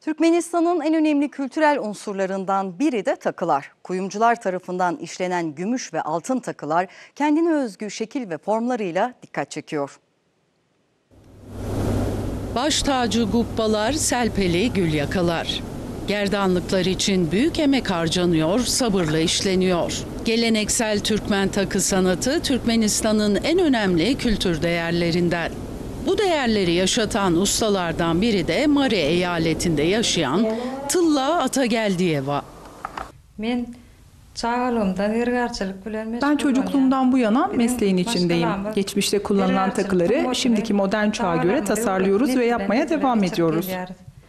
Türkmenistan'ın en önemli kültürel unsurlarından biri de takılar. Kuyumcular tarafından işlenen gümüş ve altın takılar kendine özgü şekil ve formlarıyla dikkat çekiyor. Baş tacı gubbalar, selpeli gül yakalar. Gerdanlıklar için büyük emek harcanıyor, sabırla işleniyor. Geleneksel Türkmen takı sanatı Türkmenistan'ın en önemli kültür değerlerinden. Bu değerleri yaşatan ustalardan biri de Mari eyaletinde yaşayan Tılla Atageldiyeva. Ben çocukluğumdan bu yana mesleğin içindeyim. Geçmişte kullanılan takıları şimdiki modern çağa göre tasarlıyoruz ve yapmaya devam ediyoruz.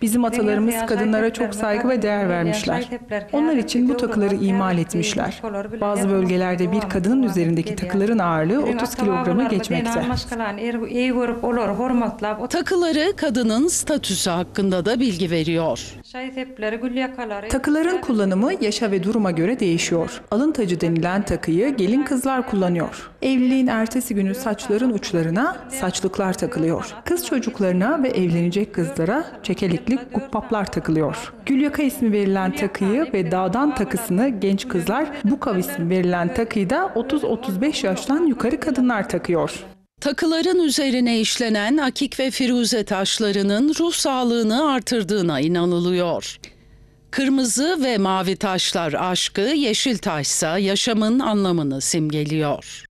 Bizim atalarımız kadınlara çok saygı ve değer vermişler. Onlar için bu takıları imal etmişler. Bazı bölgelerde bir kadının üzerindeki takıların ağırlığı 30 kilogramı geçmekte. Takıları kadının statüsü hakkında da bilgi veriyor. Takıların kullanımı yaşa ve duruma göre değişiyor. Alın tacı denilen takıyı gelin kızlar kullanıyor. Evliliğin ertesi günü saçların uçlarına saçlıklar takılıyor. Kız çocuklarına ve evlenecek kızlara çekelikli gubbaplar takılıyor. Gülyaka ismi verilen takıyı ve dağdan takısını genç kızlar, bukav ismi verilen takıyı da 30-35 yaştan yukarı kadınlar takıyor. Takıların üzerine işlenen akik ve firuze taşlarının ruh sağlığını artırdığına inanılıyor. Kırmızı ve mavi taşlar aşkı, yeşil taşsa yaşamın anlamını simgeliyor.